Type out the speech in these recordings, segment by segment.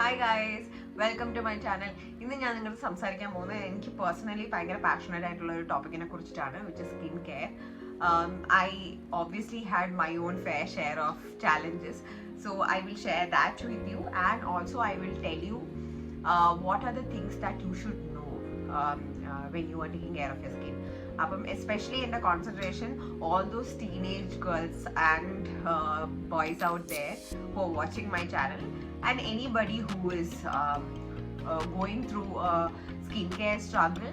Hi guys, welcome to my channel. ഇന്ന് ഞാൻ നിങ്ങളോട് സംസാരിക്കാൻ പോകുന്നത് എനിക്ക് പേഴ്സണലി ഭയങ്കര പാഷനേറ്റ് ആയിട്ടുള്ള ഒരു ടോപ്പിക്കിനെ കുറിച്ചിട്ടാണ്, which is skin care. I obviously had my own fair share of challenges, so I will share that with you, and also I will tell you what are the things that you should know when you are taking care of your skin. Especially in the concentration, all those teenage girls and boys out there who are watching my channel, and anybody who is going through a skincare struggle,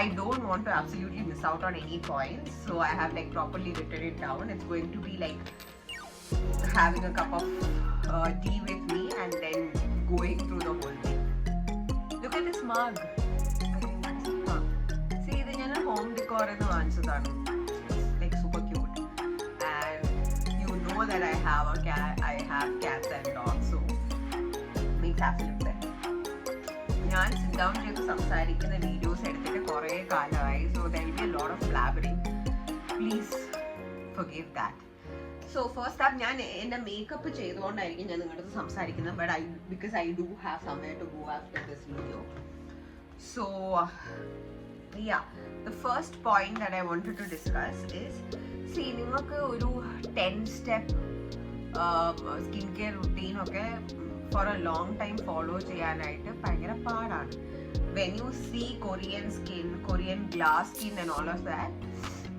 I don't want to absolutely miss out on any points, so I have like properly written it down. It's going to be like having a cup of tea with me and then going through the whole thing. Look at this mug. See, this is a home decor in the Vansadhan. It's like super cute, and you know that I have a cat. I have cats and dogs, so makes absolute sense. ഞാൻ sit down ചെയ്ത് സംസാരിക്കുന്ന videos എടുത്തിട്ട് കുറേ കാലമായി, so there will be a lot of blabbering. Please forgive that. So first up ഞാൻ എൻ്റെ makeup ചെയ്തുകൊണ്ടായിരിക്കും ഞാൻ നിങ്ങളുടെ അടുത്ത് സംസാരിക്കുന്നത്, but because I do have somewhere to go after this video. So the first point that I wanted to discuss is, see, നിങ്ങൾക്ക് ഒരു 10-step skin care routine ഒക്കെ for a long time follow ചെയ്യാനായിട്ട് ഭയങ്കര പാടാണ്. When you see Korean skin, Korean glass skin and all of that,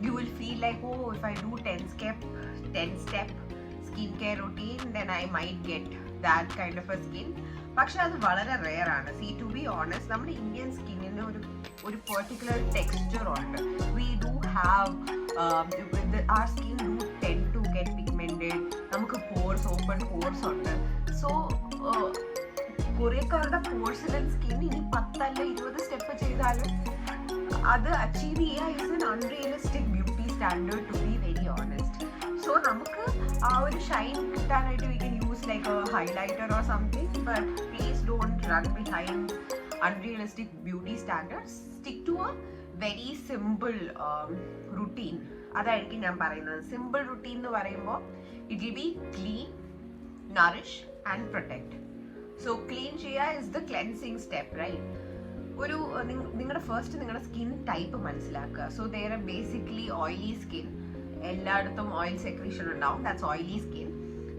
you will feel like, oh, if I do 10-step skincare routine, then I might get that kind of a skin. പക്ഷെ അത് വളരെ rare ആണ്. See, to be honest, നമ്മുടെ Indian സ്കിന്നിന് ഒരു particular texture ഉണ്ട്. We do have our skin do tend to get pigmented. നമുക്ക് pores, open pores ഉണ്ട്. സോ കൊറിയക്കാരുടെ പോർസിലൻ സ്കിൻ ഇനി 10 അല്ല 20 സ്റ്റെപ്പ് ചെയ്താലും അത് അച്ചീവ് ചെയ്യുക is an unrealistic beauty standard, to be very honest. So നമുക്ക് ആ ഒരു ഷൈൻ കിട്ടാനായിട്ട് we can use like a highlighter or something, but please don't run behind unrealistic beauty standards. Stick to a very simple routine. അതായിരിക്കും ഞാൻ പറയുന്നത്. Simple routine എന്ന് പറയുമ്പോൾ it will be clean, nourish and protect. So clean ചെയ്യുക is the cleansing step, right? ഒരു നിങ്ങളുടെ skin type മനസ്സിലാക്കുക. So there are basically oily skin. എല്ലായിടത്തും ഓയിൽ സെക്രീഷൻ ഉണ്ടാവും, that's oily skin.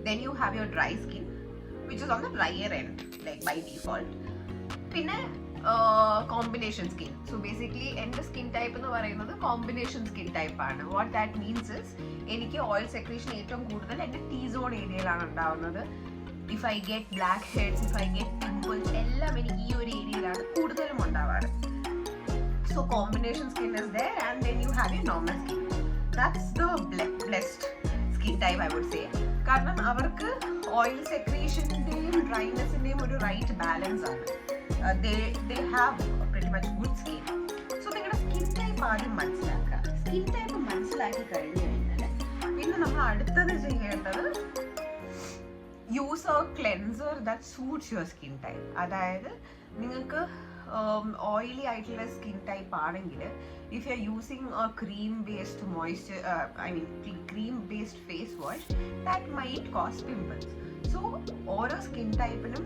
Then you have your dry skin which is on the drier end, like by default. പിന്നെ combination skin. So basically എൻ്റെ skin type എന്ന് പറയുന്നത് combination skin type ആണ്. What that means is, എനിക്ക് oil secretion ഏറ്റവും കൂടുതൽ എൻ്റെ T zone ഏരിയയിലാണ് ഉണ്ടാവുന്നത്. If I get blackheads, if I get pimples, എല്ലാം എനിക്ക് ഈ ഒരു ഏരിയയിലാണ് കൂടുതലും ഉണ്ടാവാറ്. So combination skin is there, and then you have your normal skin. That's the blessed skin type, I would say. കാരണം അവർക്ക് ഓയിൽ സെക്രീഷൻ്റെയും ഡ്രൈനെസ്സിൻ്റെയും ഒരു റൈറ്റ് ബാലൻസ് ആണ്. They have pretty much good skin. So നിങ്ങളുടെ സ്കിൻ ടൈപ്പ് ആദ്യം മനസ്സിലാക്കുക. സ്കിൻ ടൈപ്പ് മനസ്സിലാക്കി കഴിഞ്ഞു കഴിഞ്ഞാൽ പിന്നെ നമ്മൾ അടുത്തത് ചെയ്യേണ്ടത് use a cleanser that suits your skin type. അതായത് നിങ്ങൾക്ക് ഓയിലി ആയിട്ടുള്ള സ്കിൻ ടൈപ്പ് ആണെങ്കിൽ, if you are using a cream based moisture, cream based face wash, that might cause pimples. So ഓരോ സ്കിൻ ടൈപ്പിനും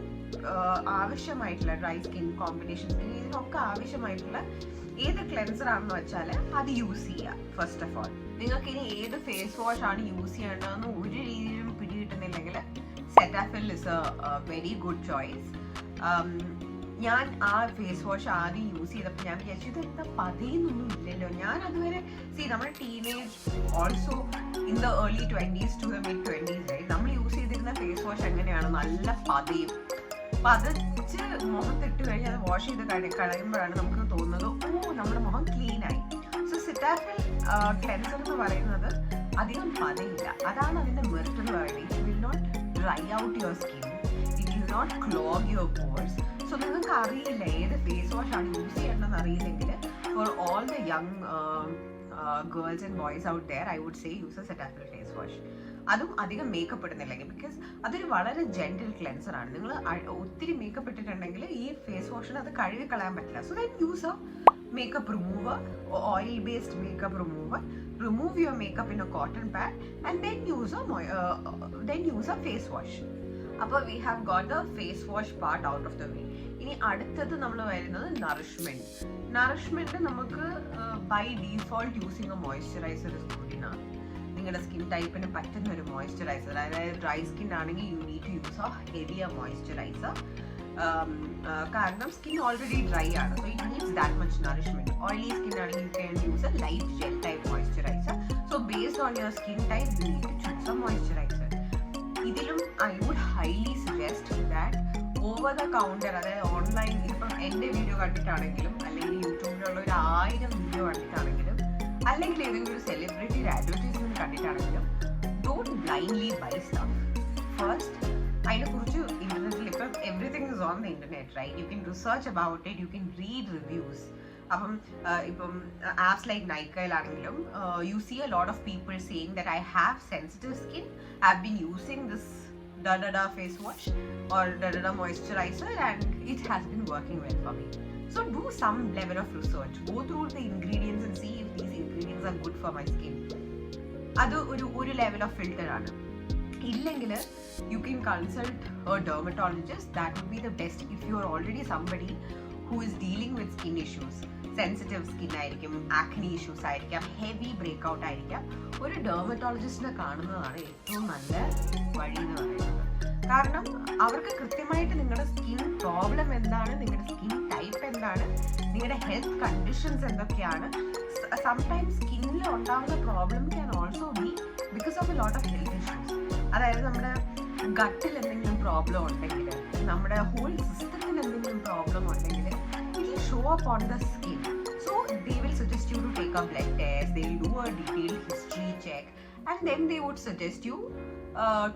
ആവശ്യമായിട്ടുള്ള ഡ്രൈ സ്കിൻ, കോമ്പിനേഷൻ സ്കിൻ, ഇതിനൊക്കെ ആവശ്യമായിട്ടുള്ള ഏത് ക്ലെൻസർ ആണെന്ന് വെച്ചാൽ അത് യൂസ് ചെയ്യുക. ഫസ്റ്റ് ഓഫ് ഓൾ, നിങ്ങൾക്ക് ഇനി ഏത് ഫേസ് വാഷ് ആണ് യൂസ് ചെയ്യേണ്ടതെന്ന് ഒരു രീതിയിലും പിടികിട്ടുന്നില്ലെങ്കിൽ, Cetaphil is a very good choice. ഞാൻ ആ ഫേസ് വാഷ് ആദ്യം യൂസ് ചെയ്തപ്പോൾ ഞാൻ വിചാരിച്ചു ഇതെന്താ പതയൊന്നും ഇല്ലല്ലോ. ഞാൻ അതുവരെ നമ്മുടെ teenage, also in the early 20s to the mid 20s, നമ്മൾ യൂസ് ചെയ്തിരുന്ന ഫേസ് വാഷ് എങ്ങനെയാണ്, നല്ല പതച്ച് മുഖത്തിട്ട് കഴിഞ്ഞാൽ അത് വാഷ് ചെയ്ത് കളയുമ്പോഴാണ് നമുക്ക് തോന്നുന്നത്, ഓ, നമ്മുടെ മുഖം ക്ലീൻ ആയി. സോ സെറ്റാഫിൽ ക്ലെൻസർ എന്ന് പറയുന്നത് അധികം പതയില്ല. അതാണ് അതിൻ്റെ മെറിറ്റ് എന്ന് പറയുന്നത്. It will not dry out your skin, it will not clog your pores. So നിങ്ങൾക്ക് അറിയില്ല ഏത് ഫേസ് വാഷ് ആണ് യൂസ് ചെയ്യേണ്ടതെന്ന് അറിയില്ലെങ്കിൽ, for all the young girls and boys out there, I would say use a Cetaphil face wash. അതും അധികം makeup ഇടുന്നില്ലെങ്കിൽ, because അതൊരു വളരെ ജെന്റിൽ ക്ലെൻസർ ആണ്. നിങ്ങൾ ഒത്തിരി മേക്കപ്പ് ഇട്ടിട്ടുണ്ടെങ്കിൽ ഈ ഫേസ് വാഷിന് അത് കഴുകി കളയാൻ പറ്റില്ല. So then use A makeup remover, oil based makeup remover. Remove your makeup in a cotton pad and then use a face wash. അപ്പോൾ we have got the face wash part out of the way. ഇനി അടുത്തത് നമ്മൾ വരുന്നത് nourishment നമുക്ക് by default using a moisturiser is good enough. നിങ്ങളുടെ skin ടൈപ്പിന് പറ്റുന്ന ഒരു മോയ്സ്ചറൈസർ, അതായത് ഡ്രൈ സ്കിൻ ആണെങ്കിൽ you need to use a heavier moisturiser. കാരണം സ്കിൻ ഓൾറെഡി ഡ്രൈ ആണ്, so it needs that much nourishment. Oily skin ആണെങ്കിൽ you can use a light gel type moisturiser. So based on your skin type you need to choose a moisturiser. ഇതിലും I would highly suggest that over the counter, അതായത് online, ഇപ്പം എൻ്റെ video കണ്ടിട്ടാണെങ്കിലും അല്ലെങ്കിൽ യൂട്യൂബിലുള്ള ഒരു 1000 video കണ്ടിട്ടാണെങ്കിലും അല്ലെങ്കിൽ ഏതെങ്കിലും ഒരു സെലിബ്രിറ്റിയുടെ അഡ്വർടൈസ്മെന്റ് കണ്ടിട്ടാണെങ്കിലും don't blindly buy stuff. First അതിനെക്കുറിച്ച് ഇന്റർനെറ്റിൽ ഇപ്പം everything is on the internet, right? You can research about it, you can read reviews. അപ്പം ഇപ്പം ആപ്സ് ലൈക്ക് നൈക്കയിലാണെങ്കിലും you see a lot of people saying that I have sensitive skin, I have been using this da face wash or da moisturizer and it has been working well for me. So do some level of research, go through the ingredients and see if these ingredients are good for my skin. Adu oru level of filter aanu. Illengil you can consult a dermatologist. That would be the best if you are already somebody who is dealing with skin issues. Sensitive skin ആയിരിക്കും, acne issues ആയിരിക്കാം, heavy breakout ആയിരിക്കാം. ഒരു ഡെർമറ്റോളജിസ്റ്റിനെ കാണുന്നതാണ് ഏറ്റവും നല്ല വഴി എന്ന് പറയുന്നത്. കാരണം അവർക്ക് കൃത്യമായിട്ട് നിങ്ങളുടെ സ്കിൻ പ്രോബ്ലം എന്താണ്, നിങ്ങളുടെ സ്കിൻ ടൈപ്പ് എന്താണ്, നിങ്ങളുടെ ഹെൽത്ത് കണ്ടീഷൻസ് എന്തൊക്കെയാണ്. സംടൈംസ് സ്കിന്നിൽ ഉണ്ടാകുന്ന problem can also be because of A lot of health issues. അതായത് നമ്മുടെ ഗട്ടിൽ എന്തെങ്കിലും പ്രോബ്ലം ഉണ്ടെങ്കിൽ, നമ്മുടെ ഹോൾ സിസ്റ്റത്തിന് എന്തെങ്കിലും പ്രോബ്ലം ഉണ്ടെങ്കിൽ show up on the skin. So they will suggest you to take a blood test, they will do a detailed history check, and then they would suggest you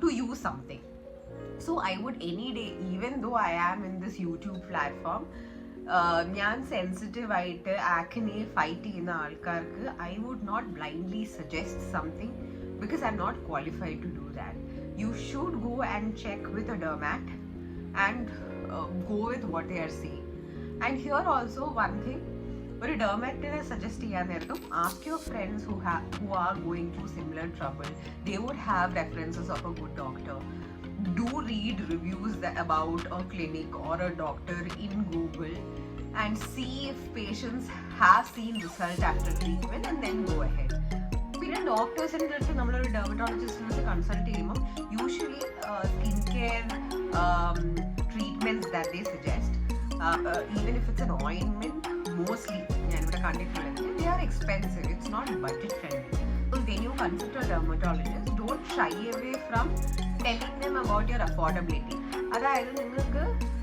to use something. So I would any day, even though I am in this YouTube platform, ഞാൻ sensitive ആയിട്ട് acne fight ചെയ്യുന്ന ആൾക്കാർക്ക് I would not blindly suggest something because I'm not qualified to do that. You should go and check with a dermat and go with what they are saying. And here also one thing, ഒരു ഡെർമാറ്റിനെ suggest ചെയ്യാൻ നേരത്തും ask your friends who are going through similar trouble. They would have references of a good doctor. Do read reviews about a clinic or a doctor in Google and see if patients have seen result after treatment and then go ahead. പിന്നെ ഡോക്ടേഴ്സിൻ്റെ അടുത്ത് നമ്മളൊരു ഡെർമറ്റോളജിസ്റ്റിനെ consult ചെയ്യുമ്പോൾ usually skin care treatments that they suggest, even if it's an ointment, mostly ഞാനിവിടെ കണ്ടിട്ടുള്ളത് they are expensive, it's not budget friendly. So when you consult a dermatologist, don't shy away from telling them about your affordability. അതായത്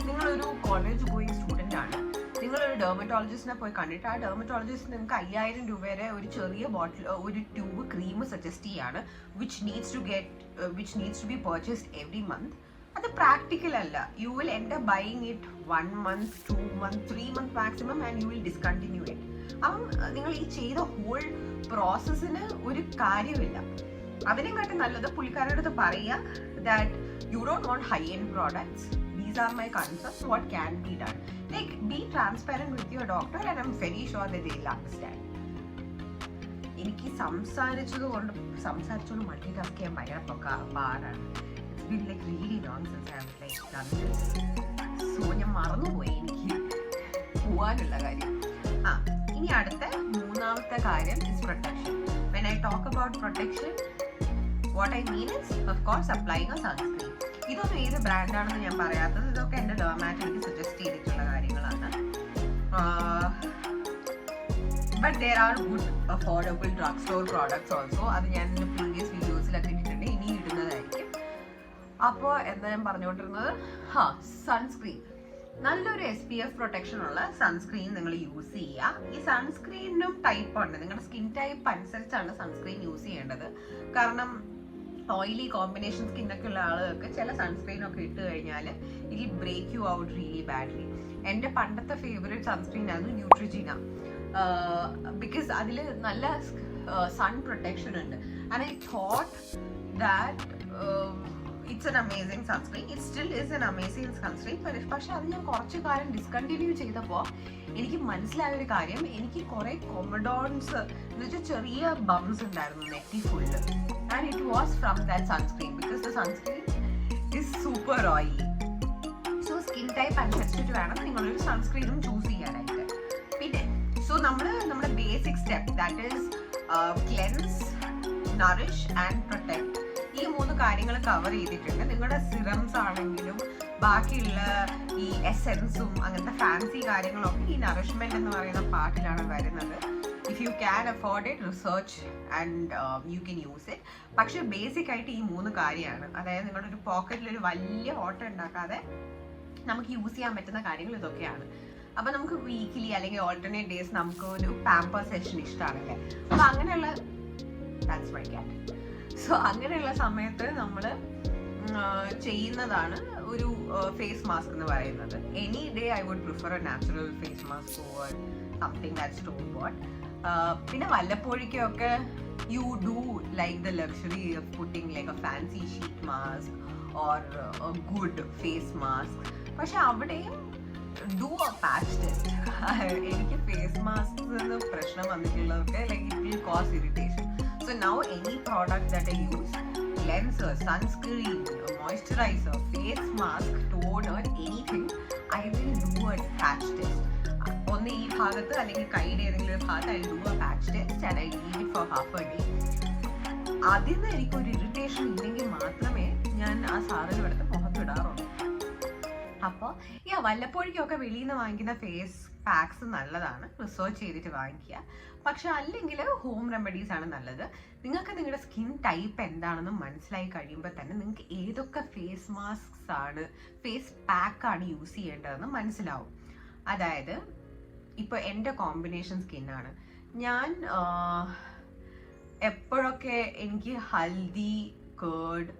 നിങ്ങളൊരു college going student ആണ്, നിങ്ങളൊരു ഡെർമറ്റോളജിസ്റ്റിനെ പോയി കണ്ടിട്ട് ആ dermatologist നിങ്ങൾക്ക് 5000 രൂപയുടെ ഒരു ചെറിയ ബോട്ടിൽ, ഒരു ട്യൂബ് ക്രീം സജസ്റ്റ് ചെയ്യാണ്, which needs to be purchased every month. അത് പ്രാക്ടിക്കൽ അല്ല. You will end up buying it 1 month, 2 months, 3 months maximum and you will discontinue it. അപ്പം നിങ്ങൾ ഈ ചെയ്ത ഹോൾ പ്രോസസ്സിന് ഒരു കാര്യമില്ല. അതിനെക്കാട്ടി നല്ലത് പുള്ളിക്കാരുടെ അടുത്ത് പറയുക that you don't want high end products, these are my concerns, what can be done. Like B transparent with your doctor and I am very sure that they will understand. എനിക്ക് സംസാരിച്ചുകൊണ്ട് multi task ചെയ്യാൻ ഭയങ്കര പാടാണ്. Been like really long since I have like done this. So ഞാൻ മറന്നുപോയി എനിക്ക് പോവാനുള്ള കാര്യം. ഇനി അടുത്ത മൂന്നാമത്തെ കാര്യം is protection. When I talk about protection, what I mean is of course applying a sunscreen. ഇതൊന്നും ഏത് ബ്രാൻഡാണെന്ന് ഞാൻ പറയാത്തത്, ഇതൊക്കെ എൻ്റെ ഡെർമാറ്റ് എനിക്ക് സജസ്റ്റ് ചെയ്തിട്ടുള്ള കാര്യങ്ങളാണ്. But there are good affordable drugstore products also. അത് ഞാൻ പ്രീവിയസ് വീഡിയോസിലൊക്കെ ഇട്ടിട്ടുണ്ട്, ഇനി ഇടുന്നതായിരിക്കും. അപ്പോൾ എന്താ ഞാൻ പറഞ്ഞുകൊണ്ടിരുന്നത്, സൺസ്ക്രീൻ. നല്ലൊരു SPF പ്രൊട്ടക്ഷൻ ഉള്ള സൺസ്ക്രീൻ നിങ്ങൾ യൂസ് ചെയ്യുക. ഈ സൺസ്ക്രീനും ടൈപ്പ് ഉണ്ട്, നിങ്ങളുടെ സ്കിൻ ടൈപ്പ് അനുസരിച്ചാണ് സൺസ്ക്രീൻ യൂസ് ചെയ്യേണ്ടത്. കാരണം ഓയിലി കോമ്പിനേഷൻ സ്കിന്നൊക്കെ ഉള്ള ആളുകൾക്ക് ചില സൺസ്ക്രീൻ ഒക്കെ ഇട്ട് കഴിഞ്ഞാൽ it will break you out really badly. എൻ്റെ പണ്ടത്തെ ഫേവറേറ്റ് സൺസ്ക്രീൻ ആയിരുന്നു ന്യൂട്രിജീന, ബിക്കോസ് അതിൽ നല്ല സൺ പ്രൊട്ടക്ഷൻ ഉണ്ട്. And I thought that it's an amazing sunscreen. It still is an amazing sunscreen. പക്ഷെ അത് ഞാൻ കുറച്ച് കാലം ഡിസ്കണ്ടിന്യൂ ചെയ്തപ്പോൾ എനിക്ക് മനസ്സിലായ ഒരു കാര്യം, എനിക്ക് കുറേ കൊമഡോൺസ് എന്ന് വെച്ചാൽ ചെറിയ ബംസ് ഉണ്ടായിരുന്നു നെറ്റി full, and it was from that sunscreen. Because the sunscreen is super oily. So skin type അനുസരിച്ചിട്ട് വേണം നിങ്ങളൊരു സൺസ്ക്രീനും ചൂസ് ചെയ്യാനായിട്ട്. പിന്നെ സോ നമ്മുടെ basic step that is cleanse, Nourish and protect, ഈ 3 കാര്യങ്ങൾ കവർ ചെയ്തിട്ടുണ്ട്. നിങ്ങളുടെ സിറംസ് ആണെങ്കിലും ബാക്കിയുള്ള ഈ എസെൻസും അങ്ങനത്തെ ഫാൻസി കാര്യങ്ങളൊക്കെ ഈ നറിഷ്മെന്റ് എന്ന് പറയുന്ന പാർട്ടിലാണ് വരുന്നത്. If you can afford it, research and you can use it. പക്ഷെ ബേസിക് ആയിട്ട് ഈ 3 കാര്യമാണ്. അതായത് നിങ്ങളുടെ ഒരു പോക്കറ്റിൽ ഒരു വലിയ ഓട്ടം ഉണ്ടാക്കാതെ നമുക്ക് യൂസ് ചെയ്യാൻ പറ്റുന്ന കാര്യങ്ങൾ ഇതൊക്കെയാണ്. അപ്പൊ നമുക്ക് വീക്കിലി അല്ലെങ്കിൽ ഓൾട്ടർനേറ്റ് ഡേയ്സ് നമുക്ക് ഒരു പാമ്പർ സെഷൻ ഇഷ്ടമാണല്ലേ. അപ്പൊ അങ്ങനെയുള്ള അങ്ങനെയുള്ള സമയത്ത് നമ്മൾ ചെയ്യുന്നതാണ് ഒരു ഫേസ് മാസ്ക് എന്ന് പറയുന്നത്. Any day I would prefer a natural face mask or something that store bought. പിന്നെ വല്ലപ്പോഴേക്കൊക്കെ you do like the luxury of putting like a fancy sheet mask or a good face mask. പക്ഷെ അവിടെയും do a patch test. എനിക്ക് face mask പ്രശ്നം വന്നിട്ടുള്ളവർക്ക് like it will cause irritation. So now any product that I use, cleanser, sunscreen, moisturizer, face mask, toner, anything, I will do a patch test. ഒന്ന് ഈ ഭാഗത്ത് അല്ലെങ്കിൽ കൈയുടെ ഏതെങ്കിലും ഒരു ഭാഗത്ത് I do a patch test and I leave it for half a day. അതിൽ എനിക്കൊരു ഇറിറ്റേഷൻ ഇല്ലെങ്കിൽ മാത്രമേ ഞാൻ ആ സാധനം എടുത്ത് മുഖത്തിടാറുള്ളൂ. അപ്പോൾ ഈ വല്ലപ്പോഴേക്കൊക്കെ വെളിയിൽ നിന്ന് വാങ്ങിക്കുന്ന ഫേസ് പാക്സ് നല്ലതാണ്, റിസർച്ച് ചെയ്തിട്ട് വാങ്ങിക്കുക. പക്ഷെ അല്ലെങ്കിൽ ഹോം റെമഡീസ് ആണ് നല്ലത്. നിങ്ങൾക്ക് നിങ്ങളുടെ സ്കിൻ ടൈപ്പ് എന്താണെന്ന് മനസ്സിലായി കഴിയുമ്പോൾ തന്നെ നിങ്ങൾക്ക് ഏതൊക്കെ ഫേസ് മാസ്ക്സ് ആണ്, ഫേസ് പാക്ക് ആണ് യൂസ് ചെയ്യേണ്ടതെന്ന് മനസ്സിലാവും. അതായത് ഇപ്പോൾ എൻ്റെ കോമ്പിനേഷൻ സ്കിന്നാണ്. ഞാൻ എപ്പോഴൊക്കെ എനിക്ക് ഹൽദി, കേർഡ്,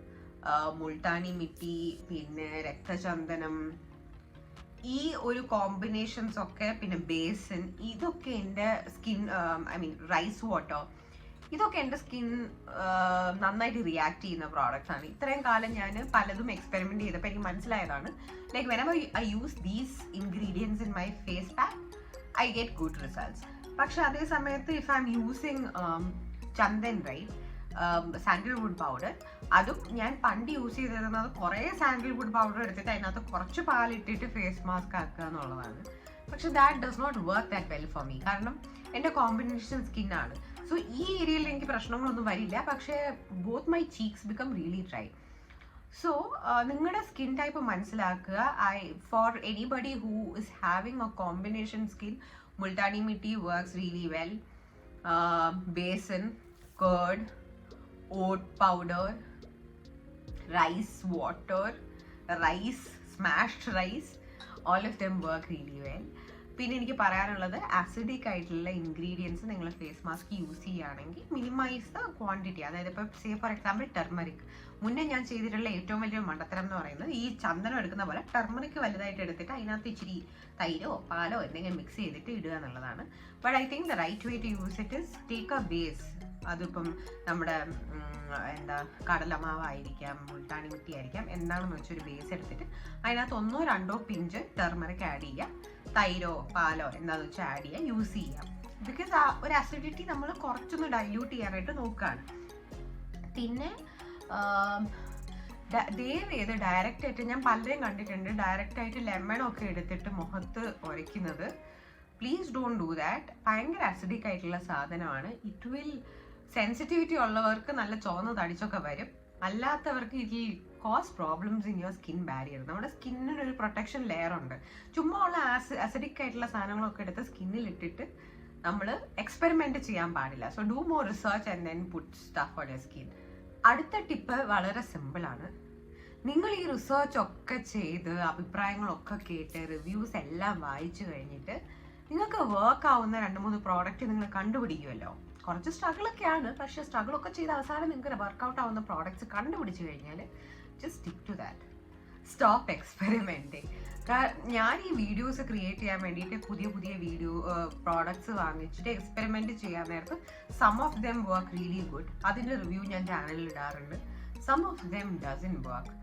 മുൾട്ടാനി മിട്ടി, പിന്നെ രക്തചന്ദനം, ഈ ഒരു കോമ്പിനേഷൻസ് ഒക്കെ, പിന്നെ ബേസൻ, ഇതൊക്കെ എൻ്റെ skin, I mean rice water, ഇതൊക്കെ എൻ്റെ സ്കിൻ നന്നായിട്ട് റിയാക്ട് ചെയ്യുന്ന പ്രോഡക്റ്റ്സ് ആണ്. ഇത്രയും കാലം ഞാൻ പലതും എക്സ്പെരിമെന്റ് ചെയ്തപ്പോൾ എനിക്ക് മനസ്സിലായതാണ് like whenever I use these ingredients in my face pack I get good results. പക്ഷെ അതേ സമയത്ത് if I am using chandan right sandalwood powder, അതും ഞാൻ പണ്ട് യൂസ് ചെയ്തിരുന്നത് കുറേ സാൻഡൽവുഡ് പൗഡർ എടുത്തിട്ട് അതിനകത്ത് കുറച്ച് പാലിട്ടിട്ട് ഫേസ് മാസ്ക് ആക്കുക എന്നുള്ളതാണ്. പക്ഷെ that does not work that well for me. കാരണം എൻ്റെ കോമ്പിനേഷൻ സ്കിന്നാണ്. സോ ഈ ഏരിയയിൽ എനിക്ക് പ്രശ്നങ്ങളൊന്നും വരില്ല. പക്ഷേ both my cheeks become really dry. So നിങ്ങളുടെ സ്കിൻ ടൈപ്പ് മനസ്സിലാക്കുക. For anybody who is having a combination skin, multani mitti works really well, besan, curd, oat powder, rice water, rice, smashed rice, all of them work really well. പിന്നെ എനിക്ക് പറയാനുള്ളത് acidic ആയിട്ടുള്ള ingredients നിങ്ങൾ face mask use ചെയ്യുകയാണെങ്കിൽ minimise the quantity. അതായത് ഇപ്പോൾ say for example turmeric, മുന്നേ ഞാൻ ചെയ്തിട്ടുള്ള ഏറ്റവും വലിയ മണ്ടത്തരം എന്ന് പറയുന്നത് ഈ ചന്ദനം എടുക്കുന്ന പോലെ ടെർമറിക് വലുതായിട്ട് എടുത്തിട്ട് അതിനകത്ത് ഇച്ചിരി തൈരോ പാലോ എന്തെങ്കിലും മിക്സ് ചെയ്തിട്ട് ഇടുക എന്നുള്ളതാണ്. But I think the right way to use it is take a base. അതിപ്പം നമ്മുടെ എന്താ കടലമാവായിരിക്കാം, മുൾട്ടാനി മിട്ടി ആയിരിക്കാം, എന്താണെന്ന് വെച്ചൊരു ബേസ് എടുത്തിട്ട് അതിനകത്ത് 1-2 പിഞ്ച് ടെർമറിക് ആഡ് ചെയ്യാം, തൈരോ പാലോ എന്താണെന്ന് വെച്ചാൽ ആഡ് ചെയ്യാം, യൂസ് ചെയ്യാം. ബിക്കോസ് ആ ഒരു അസിഡിറ്റി നമ്മൾ കുറച്ചൊന്ന് ഡൈല്യൂട്ട് ചെയ്യാനായിട്ട് നോക്കുകയാണ്. പിന്നെ ദയവേത് ഡയറക്റ്റ് ആയിട്ട്, ഞാൻ പലരെയും കണ്ടിട്ടുണ്ട് ഡയറക്റ്റ് ആയിട്ട് ലെമണൊക്കെ എടുത്തിട്ട് മുഖത്ത് ഉരയ്ക്കുന്നത്. Please don't do that. ഭയങ്കര അസിഡിക് ആയിട്ടുള്ള സാധനമാണ്. ഇറ്റ് വിൽ, സെൻസിറ്റിവിറ്റി ഉള്ളവർക്ക് നല്ല ചുവന്ന തടിച്ചൊക്കെ വരും, അല്ലാത്തവർക്ക് it will cos problems in your skin barrier. നമ്മുടെ സ്കിന്നിനൊരു പ്രൊട്ടക്ഷൻ ലെയർ ഉണ്ട്. ചുമ്മാ ഉള്ള അസിഡിക് ആയിട്ടുള്ള സാധനങ്ങളൊക്കെ എടുത്ത് സ്കിന്നിൽ ഇട്ടിട്ട് നമ്മൾ എക്സ്പെരിമെന്റ് ചെയ്യാൻ പാടില്ല. So do more research and then put stuff on your skin. അടുത്ത ടിപ്പ് വളരെ സിമ്പിളാണ്. നിങ്ങൾ ഈ റിസർച്ച് ഒക്കെ ചെയ്ത് അഭിപ്രായങ്ങളൊക്കെ കേട്ട് റിവ്യൂസ് എല്ലാം വായിച്ചു കഴിഞ്ഞിട്ട് നിങ്ങൾക്ക് വർക്ക് ആവുന്ന 2-3 പ്രോഡക്റ്റ് നിങ്ങൾ കണ്ടുപിടിക്കുമല്ലോ. കുറച്ച് സ്ട്രഗിളൊക്കെയാണ്, പക്ഷേ സ്ട്രഗിളൊക്കെ ചെയ്ത് അവസാനം നിങ്ങൾക്ക് വർക്കൗട്ട് ആവുന്ന പ്രോഡക്റ്റ്സ് കണ്ടുപിടിച്ച് കഴിഞ്ഞാൽ just stick to that. Stop experimenting. ഞാൻ ഈ വീഡിയോസ് ക്രിയേറ്റ് ചെയ്യാൻ വേണ്ടിയിട്ട് പുതിയ പ്രോഡക്ട്സ് വാങ്ങിച്ചിട്ട് എക്സ്പെരിമെൻറ്റ് ചെയ്യാൻ നേരത്ത് some of them work really good. അതിൻ്റെ റിവ്യൂ ഞാൻ ചാനലിൽ ഇടാറുണ്ട്. Some of them doesn't work.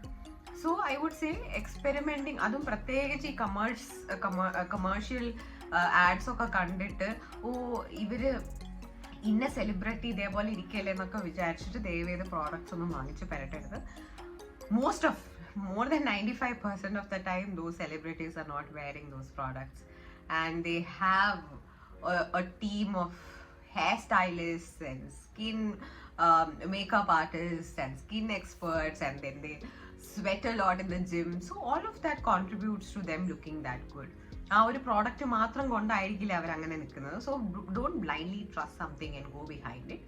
So I would say experimenting, അതും പ്രത്യേകിച്ച് ഈ കമേഴ്ഷ്യൽ ആഡ്സ് ഒക്കെ കണ്ടിട്ട് ഇവര് ഇന്ന സെലിബ്രിറ്റി ഇതേപോലെ ഇരിക്കല്ലേ എന്നൊക്കെ വിചാരിച്ചിട്ട് ദയവേത് പ്രോഡക്ട്സ് ഒന്നും വാങ്ങിച്ച് പരട്ടരുത്. Most of more than 95% of the time those celebrities are not wearing those products, and they have a team of hairstylists and skin makeup artists and skin experts, and then they sweat a lot in the gym, so all of that contributes to them looking that good. ആ ഒരു product മാത്രം കൊണ്ടായിരിക്കില്ല അവർ അങ്ങനെ നിൽക്കുന്നത്. So don't blindly trust something and go behind it.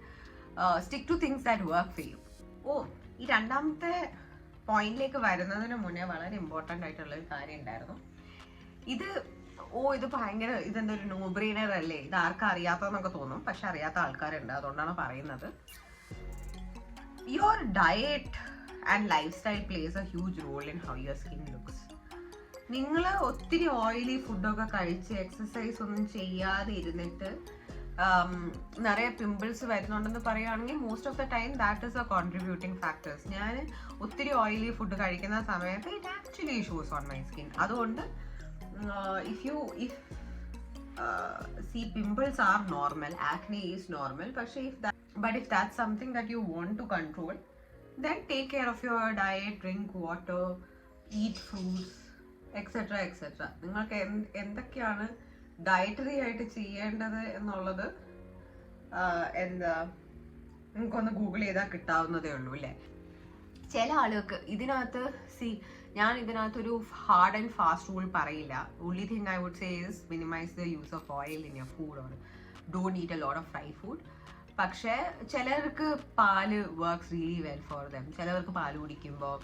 Stick two things that work for you. ഈ രണ്ടാമത്തെ പോയിന്റിലേക്ക് വരുന്നതിന് മുന്നേ വളരെ ഇമ്പോർട്ടൻ്റ് ആയിട്ടുള്ള ഒരു കാര്യം ഉണ്ടായിരുന്നു. ഇത് ഭയങ്കര ഇതെന്താ ഒരു നോ ബ്രെയിനർ അല്ലേ, ഇത് ആർക്കും അറിയാത്തതെന്നൊക്കെ തോന്നും, പക്ഷെ അറിയാത്ത ആൾക്കാരുണ്ട്, അതുകൊണ്ടാണ് പറയുന്നത്. Your diet and lifestyle plays a huge role in how your skin looks. നിങ്ങൾ ഒത്തിരി ഓയിലി ഫുഡൊക്കെ കഴിച്ച് എക്സസൈസ് ഒന്നും ചെയ്യാതെ ഇരുന്നിട്ട് നിറയെ പിമ്പിൾസ് വരുന്നുണ്ടെന്ന് പറയുകയാണെങ്കിൽ most of the time that is A contributing factors. ഞാൻ ഒത്തിരി ഓയിലി ഫുഡ് കഴിക്കുന്ന സമയത്ത് it actually shows on my skin. അതുകൊണ്ട് see, pimples are normal, acne is normal, but if that's something that you want to control, then take care of your diet, drink water, eat fruits, etc. നിങ്ങൾക്ക് എന്തൊക്കെയാണ് dietary ആയിട്ട് ചെയ്യേണ്ടത് എന്നുള്ളത് നിങ്ങൾക്കൊന്ന് Google ചെയ്താൽ കിട്ടാവുന്നതേ ഉള്ളൂ അല്ലേ. ചില ആളുകൾക്ക് ഇതിനകത്ത് ഞാൻ ഇതിനകത്തൊരു ഹാർഡ് ആൻഡ് ഫാസ്റ്റ് റൂൾ പറയില്ല. only thing I would say is minimize the use of oil in your food or don't eat a lot of fried food. പക്ഷേ ചിലർക്ക് പാല് works really well for them. ചിലവർക്ക് പാല് കുടിക്കുമ്പോൾ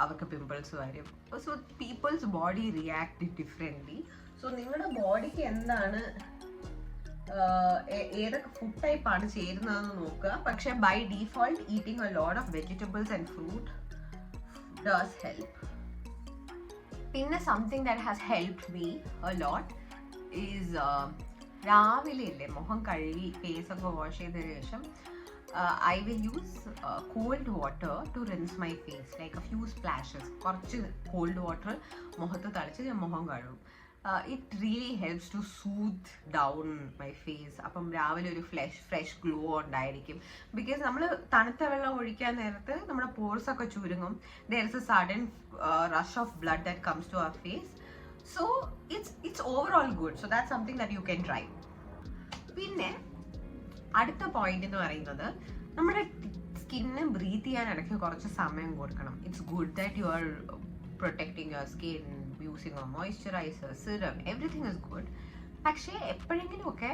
അവർക്ക് pimples വരും. So people's body react differently. So നിങ്ങളുടെ ബോഡിക്ക് എന്താണ് ഏതൊക്കെ ഫുഡ് ടൈപ്പാണ് ചേരുന്നതെന്ന് നോക്കുക. പക്ഷെ by default eating a lot of vegetables and fruit does help. പിന്നെ something that has helped me a lot is രാവിലെ ഇല്ലേ മുഖം കഴുകി ഫേസ് ഒക്കെ വാഷ് ചെയ്തതിന് ശേഷം I will use cold water to rinse my face, like a few splashes. കുറച്ച് cold water മുഖത്ത് തളിച്ച് ഞാൻ മുഖം കഴുകും. It really helps to soothe down my face. അപ്പം രാവിലെ ഒരു ഫ്രഷ് ഗ്ലോ ഉണ്ടായിരിക്കും. ബിക്കോസ് നമ്മൾ തണുത്ത വെള്ളം ഒഴിക്കാൻ നേരത്ത് നമ്മുടെ പോർസ് ഒക്കെ ചുരുങ്ങും. there is a sudden rush of blood that comes to our face. So it's overall good. So that's something that you can try. പിന്നെ അടുത്ത പോയിന്റ് എന്ന് പറയുന്നത് നമ്മുടെ സ്കിന്ന് ബ്രീത്ത് ചെയ്യാൻ ഇടയ്ക്ക് കുറച്ച് സമയം കൊടുക്കണം. It's good that you are protecting your skin using a moisturiser, serum, everything is good. പക്ഷേ എപ്പോഴെങ്കിലും ഒക്കെ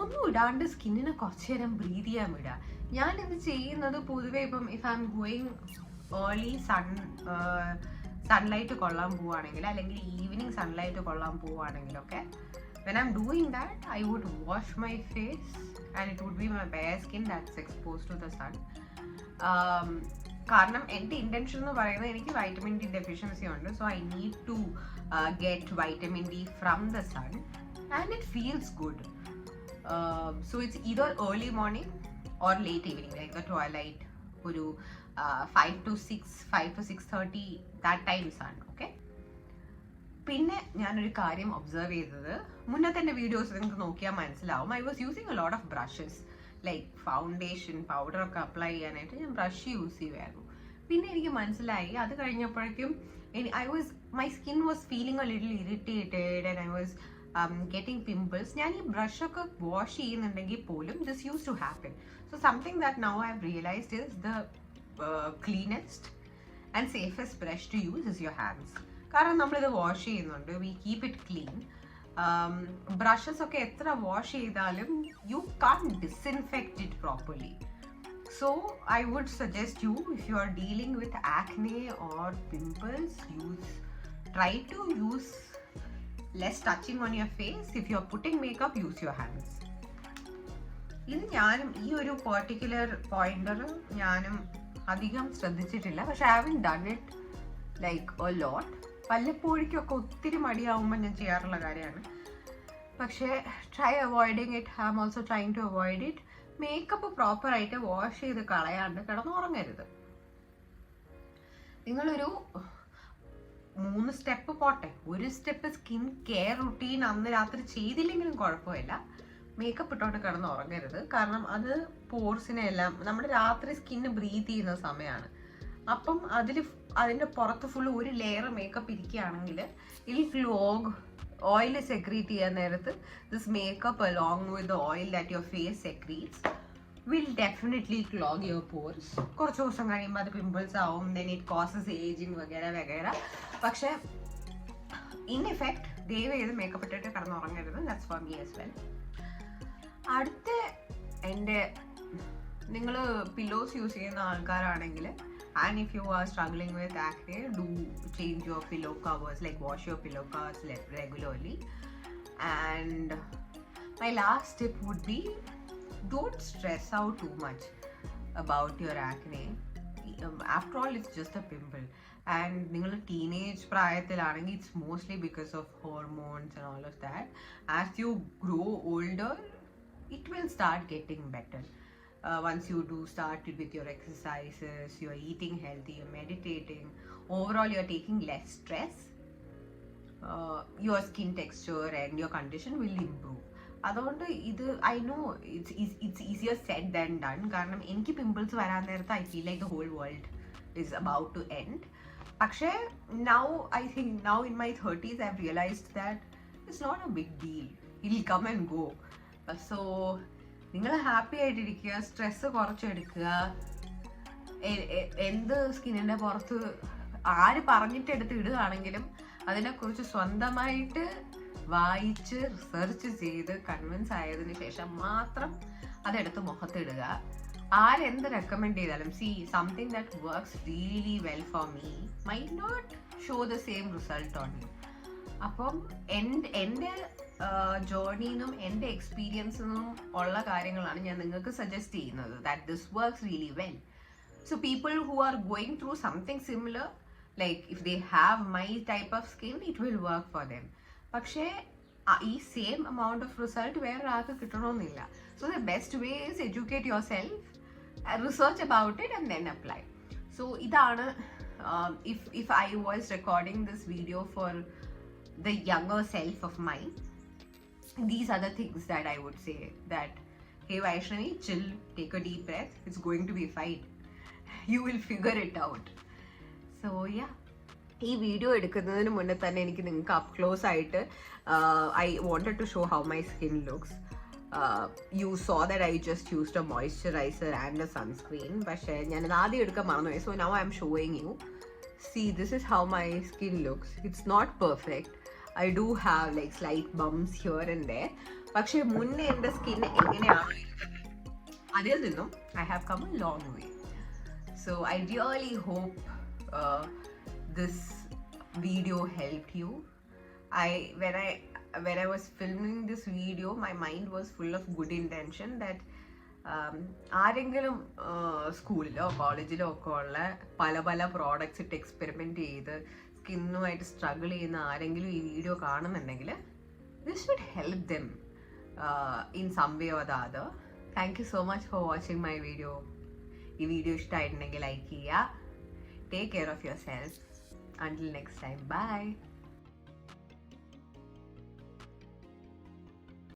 ഒന്നും ഇടാണ്ട് സ്കിന്നിനെ കുറച്ച് നേരം ബ്രീത്ത് ചെയ്യാൻ വിടുക. ഞാനിത് ചെയ്യുന്നത് പൊതുവെ ഇപ്പം if I am going early sunlight കൊള്ളാൻ പോവുകയാണെങ്കിൽ അല്ലെങ്കിൽ ഈവനിങ് സൺലൈറ്റ് കൊള്ളാൻ പോവുകയാണെങ്കിലൊക്കെ when I'm doing that, I would wash my face and it would be my bare skin that's exposed to the sun. കാരണം എൻ്റെ ഇൻറ്റൻഷൻ എന്ന് പറയുന്നത് എനിക്ക് വൈറ്റമിൻ ഡി ഡെഫിഷ്യൻസി ഉണ്ട്. So I need to get vitamin D from the sun and it feels good. So it's either early morning or late evening, like the twilight, ഒരു 5 to 6:30 that times ആണ്. Okay. പിന്നെ ഞാനൊരു കാര്യം observe ചെയ്തത്, മുന്നത്തെ എൻ്റെ videos നിങ്ങൾക്ക് നോക്കിയാൽ മനസ്സിലാവും, I was using a lot of brushes. Like foundation പൗഡറൊക്കെ അപ്ലൈ ചെയ്യാനായിട്ട് ഞാൻ ബ്രഷ് യൂസ് ചെയ്യുമായിരുന്നു. പിന്നെ എനിക്ക് മനസ്സിലായി അത് കഴിഞ്ഞപ്പോഴേക്കും my skin was feeling a little irritated and I was getting pimples. ഞാൻ ഈ ബ്രഷൊക്കെ വാഷ് ചെയ്യുന്നുണ്ടെങ്കിൽ പോലും this use to happen. So something that now I have realized is the cleanest and safest brush to use is your hands. കാരണം നമ്മളിത് wash ചെയ്യുന്നുണ്ട്, we keep it clean. Brushes ഒക്കെ എത്ര വാഷ് ചെയ്താലും you can't disinfect it properly. So I would suggest you, if you are dealing with acne or pimples, try to use less touching on your face. If you are putting makeup, use your hands. ഇത് ഞാനും ഈ ഒരു particular pointer ഞാനും അധികം ശ്രദ്ധിച്ചിട്ടില്ല, പക്ഷെ I haven't done it like a lot. വല്ലപ്പോഴേക്കൊക്കെ ഒത്തിരി മടിയാവുമ്പോൾ ഞാൻ ചെയ്യാറുള്ള കാര്യമാണ്. പക്ഷേ try avoiding it. I am also trying to avoid it. Makeup പ്രോപ്പറായിട്ട് വാഷ് ചെയ്ത് കളയാണ്ട് കിടന്നുറങ്ങരുത്. നിങ്ങളൊരു 3 സ്റ്റെപ്പ് പോട്ടെ, ഒരു സ്റ്റെപ്പ് സ്കിൻ കെയർ റുട്ടീൻ അന്ന് രാത്രി ചെയ്തില്ലെങ്കിലും കുഴപ്പമില്ല, മേക്കപ്പ് ഇട്ടോണ്ട് കിടന്ന് ഉറങ്ങരുത്. കാരണം അത് പോർസിനെ എല്ലാം, നമ്മുടെ രാത്രി സ്കിന്ന് ബ്രീത്ത് ചെയ്യുന്ന സമയമാണ്. അപ്പം അതിൽ അതിൻ്റെ പുറത്ത് ഫുൾ ഒരു ലെയർ മേക്കപ്പ് ഇരിക്കുകയാണെങ്കിൽ ഇൽ ക്ലോഗ് ഓയിൽ സെക്രീറ്റ് ചെയ്യാൻ നേരത്ത് this makeup along with oil that your face secretes will definitely clog your pores. കുറച്ച് ദിവസം കഴിയുമ്പോൾ അത് പിമ്പിൾസ് ആവും, ദെൻ ഇറ്റ് കോസസ് ഏജിങ് വഗേര വഗേര. പക്ഷേ ഇൻ എഫക്റ്റ് ദയവ് ചെയ്ത് മേക്കപ്പ് ഇട്ടിട്ട് കിടന്നുറങ്ങരുത്. That's for me as well. അടുത്ത എൻ്റെ നിങ്ങൾ പില്ലോസ് യൂസ് ചെയ്യുന്ന ആൾക്കാരാണെങ്കിൽ and if you are struggling with acne, do change your pillow covers, like wash your pillow covers regularly. And my last tip would be, don't stress out too much about your acne. After all, it's just a pimple. And നിങ്ങൾ teenage പ്രായത്തിലാണെങ്കിൽ it's mostly because of hormones and all of that. As you grow older, it will start getting better. Once you do started with your exercises, you're eating healthy, you're meditating, overall you're taking less stress, your skin texture and your condition will improve. അതുകൊണ്ട് ഇത് I know it's easier said than done. കാരണം എനിക്ക് pimples വരാൻ നേരത്ത് I feel like the whole world is about to end. പക്ഷേ now I think now in my 30s I have realised that it's not a big deal, it will come and go. So നിങ്ങൾ happy ആയിട്ടിരിക്കുക, stress കുറച്ചെടുക്കുക. എന്ത് സ്കിന്നിൻ്റെ പുറത്ത് ആര് പറഞ്ഞിട്ടെടുത്ത് ഇടുകയാണെങ്കിലും അതിനെക്കുറിച്ച് സ്വന്തമായിട്ട് വായിച്ച് റിസർച്ച് ചെയ്ത് കൺവിൻസ് ആയതിനു ശേഷം മാത്രം അതെടുത്ത് മുഖത്തിടുക. ആരെന്ത് റെക്കമെൻഡ് ചെയ്താലും something that works really well for me might not show the same result on you. അപ്പം എൻ്റെ ജേർണിന്നും എൻ്റെ എക്സ്പീരിയൻസിനും ഉള്ള കാര്യങ്ങളാണ് ഞാൻ നിങ്ങൾക്ക് സജസ്റ്റ് ചെയ്യുന്നത്. That this works really well. So people who are going through something similar, like if they have my type of skin, it will work for them. പക്ഷേ ഈ സെയിം എമൗണ്ട് ഓഫ് റിസൾട്ട് വേറൊരാൾക്ക് കിട്ടണമെന്നില്ല. So the best way is educate your self, research about it and then apply. So ഇതാണ് if I was recording this video for the younger self of mine, these are the things that I would say, that hey Vaishnavi, chill, take a deep breath, it's going to be fine, you will figure it out. So yeah, ഈ video എടുക്കുന്നതിന് മുന്നേ തന്നെ എനിക്ക് നിങ്ങൾക്ക് up close ആയിട്ട് I wanted to show how my skin looks. You saw that I just used a moisturizer and a sunscreen, പക്ഷേ ഞാനത് ആദ്യം എടുക്കാൻ മറന്നുപോയി. So now I'm showing you. See, this is how my skin looks. It's not perfect. I do have like slight bumps here and there. പക്ഷേ മുന്നേ എൻ്റെ skin എങ്ങനെയാണോ അതിൽ നിന്നും I have come a long way. So I really hope this video helped you. When I was filming this video, my mind was full of good intention that ആരെങ്കിലും സ്കൂളിലോ കോളേജിലോ ഒക്കെ ഉള്ള പല പല പ്രോഡക്റ്റ്സ് ഇട്ട് എക്സ്പെരിമെൻറ്റ് ചെയ്ത് സ്കിന്നുമായിട്ട് സ്ട്രഗിൾ ചെയ്യുന്ന ആരെങ്കിലും ഈ വീഡിയോ കാണുന്നുണ്ടെങ്കിൽ this should help them in some way or the other. Thank you so much for watching my video. ഈ വീഡിയോ ഇഷ്ടമായിട്ടുണ്ടെങ്കിൽ ലൈക്ക് ചെയ്യുക. Take care of yourself. Until next time, by.